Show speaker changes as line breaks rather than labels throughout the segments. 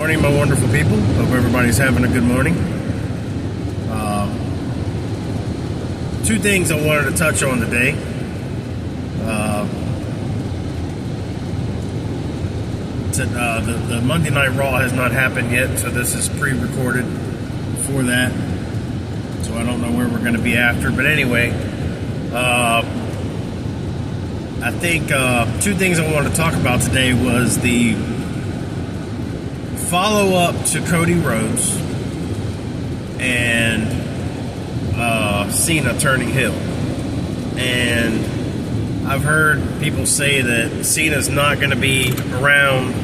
Morning, my wonderful people. Hope everybody's having a good morning. Two things I wanted to touch on today. The Monday Night Raw has not happened yet, so this is pre-recorded for that. So I don't know where we're going to be after. But anyway, I think two things I wanted to talk about today was the follow-up to Cody Rhodes and Cena turning heel. And I've heard people say that Cena's not going to be around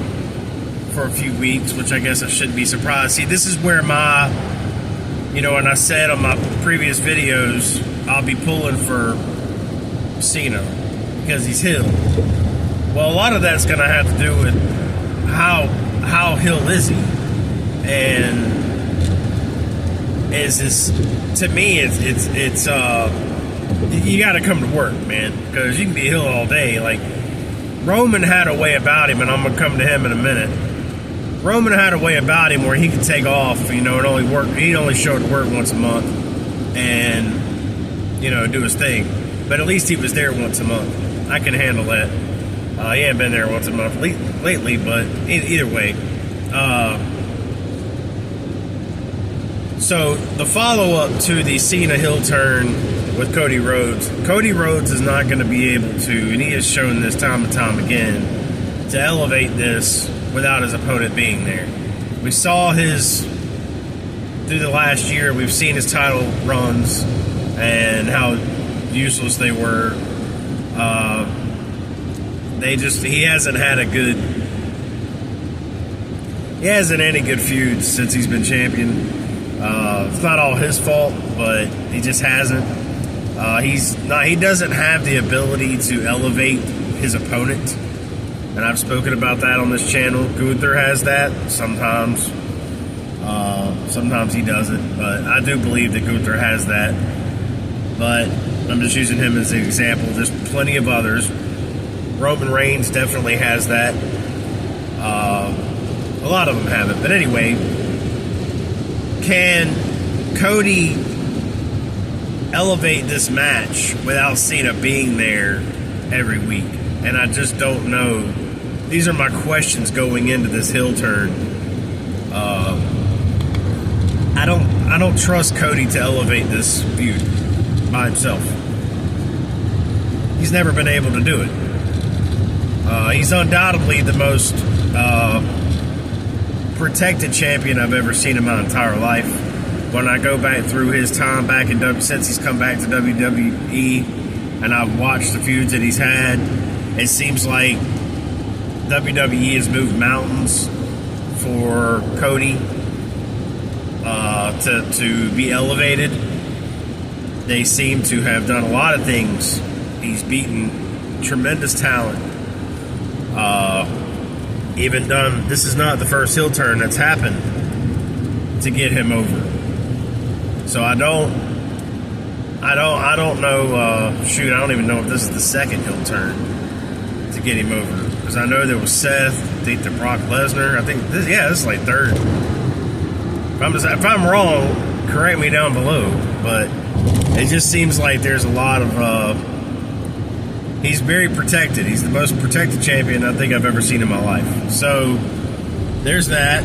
for a few weeks, which I guess I shouldn't be surprised. See, this is where and I said on my previous videos, I'll be pulling for Cena because he's heel. Well, a lot of that's going to have to do with how heel is he, and to me it's you got to come to work, man, because you can be heel all day. Like, Roman had a way about him, and I'm gonna come to him in a minute. Roman had a way about him where he could take off, and only work. He'd only show up to work once a month, and do his thing. But at least he was there once a month. I can handle that. He ain't been there once a month lately, but either way. So the follow-up to the Cena heel turn with Cody Rhodes is not going to be able to, and he has shown this time and time again, to elevate this without his opponent being there. We saw through the last year, we've seen his title runs and how useless they were. He hasn't had any good feuds since he's been champion. It's not all his fault, but he just hasn't. He doesn't have the ability to elevate his opponent, and I've spoken about that on this channel. Gunther has that sometimes. Sometimes he doesn't, but I do believe that Gunther has that. But I'm just using him as an example. There's plenty of others. Roman Reigns definitely has that. A lot of them have it. But anyway, can Cody elevate this match without Cena being there every week? And I just don't know. These are my questions going into this heel turn. I don't trust Cody to elevate this feud by himself. He's never been able to do it. He's undoubtedly the most protected champion I've ever seen in my entire life. When I go back through his time back in since he's come back to WWE, and I've watched the feuds that he's had, it seems like WWE has moved mountains for Cody to be elevated. They seem to have done a lot of things. He's beaten tremendous talent. This is not the first heel turn that's happened to get him over. So I don't know. I don't even know if this is the second heel turn to get him over. Because I know there was Seth, I think the Brock Lesnar. I think this is like third. If I'm wrong, correct me down below. But it just seems like there's a lot of. He's very protected. He's the most protected champion I think I've ever seen in my life. So there's that.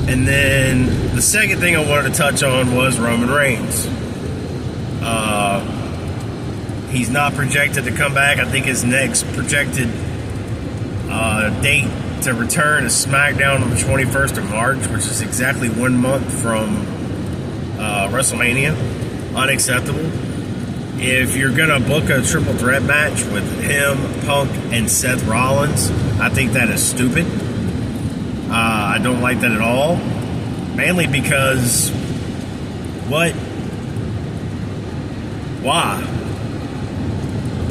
And then the second thing I wanted to touch on was Roman Reigns. He's not projected to come back. I think his next projected date to return is SmackDown on the 21st of March, which is exactly 1 month from WrestleMania. Unacceptable. If you're going to book a triple threat match with him, Punk, and Seth Rollins, I think that is stupid. I don't like that at all. Mainly because, why?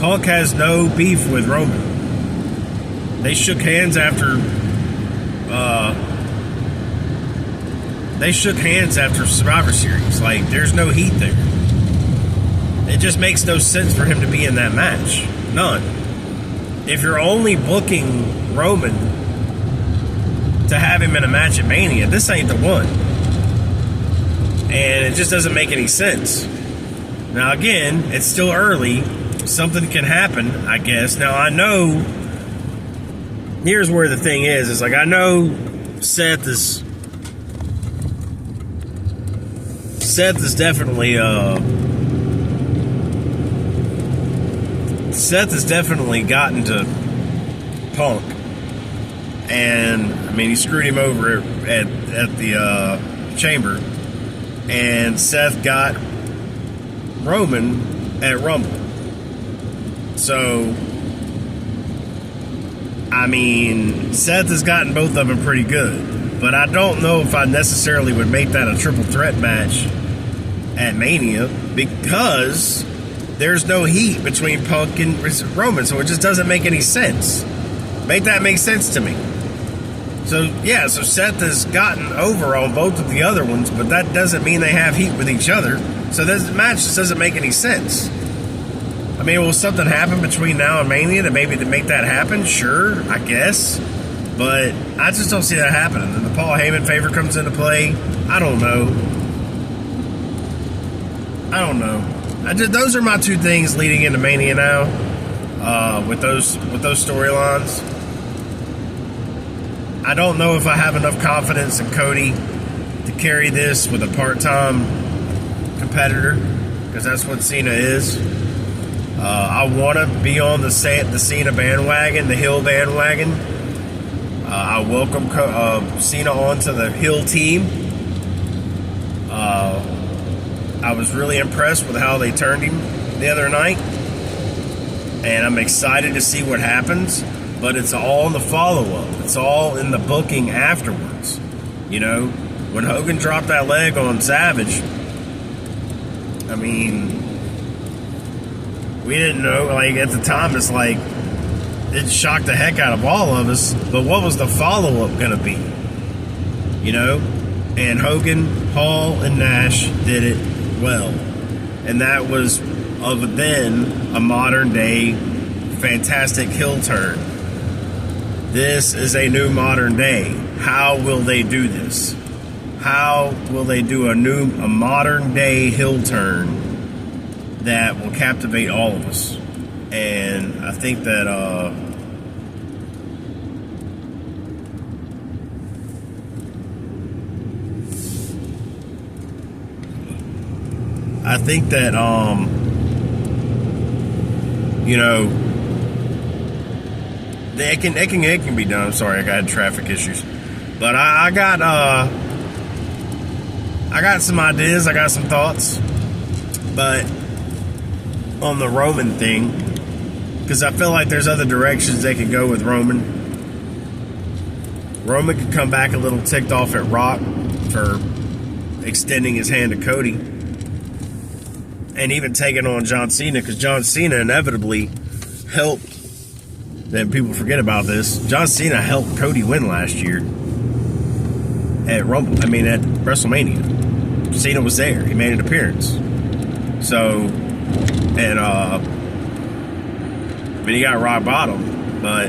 Punk has no beef with Roman. They shook hands after Survivor Series. Like, there's no heat there. It just makes no sense for him to be in that match. None. If you're only booking Roman to have him in a match at Mania. This ain't the one. And it just doesn't make any sense. Now, again, it's still early. Something can happen, I guess. Now, I know, here's where the thing is like, I know Seth is definitely, Seth has definitely gotten to Punk. And, I mean, he screwed him over at the Chamber. And Seth got Roman at Rumble. So, I mean, Seth has gotten both of them pretty good. But I don't know if I necessarily would make that a triple threat match at Mania, because there's no heat between Punk and Roman. So it just doesn't make any sense. Make that make sense to me. So, yeah, so Seth has gotten over on both of the other ones, but that doesn't mean they have heat with each other. So this match just doesn't make any sense. I mean, will something happen between now and Mania to maybe to make that happen? Sure, I guess. But I just don't see that happening. And the Paul Heyman favor comes into play. I don't know. Those are my two things leading into Mania now. With those storylines. I don't know if I have enough confidence in Cody to carry this with a part-time competitor, because that's what Cena is. I want to be on the Cena bandwagon, the Hill bandwagon. I welcome Cena onto the Hill team. I was really impressed with how they turned him the other night, and I'm excited to see what happens. But it's all in the follow-up. It's all in the booking afterwards. You know, when Hogan dropped that leg on Savage, I mean, we didn't know. Like, at the time, it's like, it shocked the heck out of all of us. But what was the follow-up going to be? You know? And Hogan, Hall, and Nash did it well. And that was, of then, a modern-day fantastic heel turn. This is a new modern day. How will they do this? How will they do a modern day heel turn that will captivate all of us? And I think that you know, it can be done. I'm sorry, I got traffic issues, but I got some ideas. I got some thoughts, but on the Roman thing, because I feel like there's other directions they could go with Roman. Roman could come back a little ticked off at Rock for extending his hand to Cody, and even taking on John Cena, because John Cena inevitably helped. Then people forget about this. John Cena helped Cody win last year at Rumble. I mean, at WrestleMania. Cena was there. He made an appearance. So, and I mean, he got rock bottom, but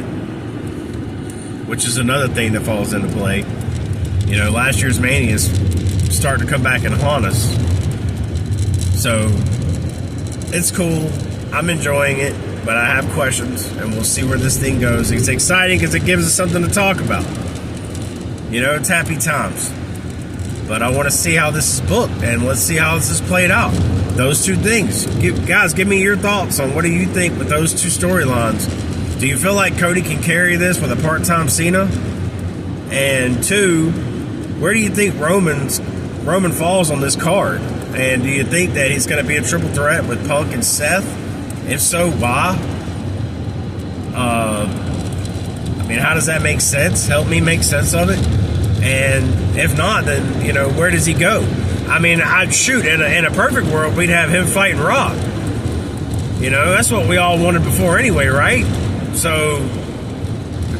which is another thing that falls into play. You know, last year's Mania is starting to come back and haunt us. So, it's cool. I'm enjoying it. But I have questions, and we'll see where this thing goes. It's exciting because it gives us something to talk about. You know, it's happy times. But I want to see how this is booked, and let's see how this is played out. Those two things. Guys, give me your thoughts on what do you think with those two storylines. Do you feel like Cody can carry this with a part-time Cena? And two, where do you think Roman falls on this card? And do you think that he's going to be a triple threat with Punk and Seth? If so, why? I mean, how does that make sense? Help me make sense of it. And if not, then, you know, where does he go? I mean, in a perfect world, we'd have him fighting Rock. You know, that's what we all wanted before anyway, right? So,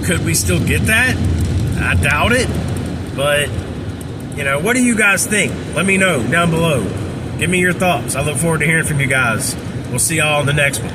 could we still get that? I doubt it. But, you know, what do you guys think? Let me know down below. Give me your thoughts. I look forward to hearing from you guys. We'll see y'all on the next one.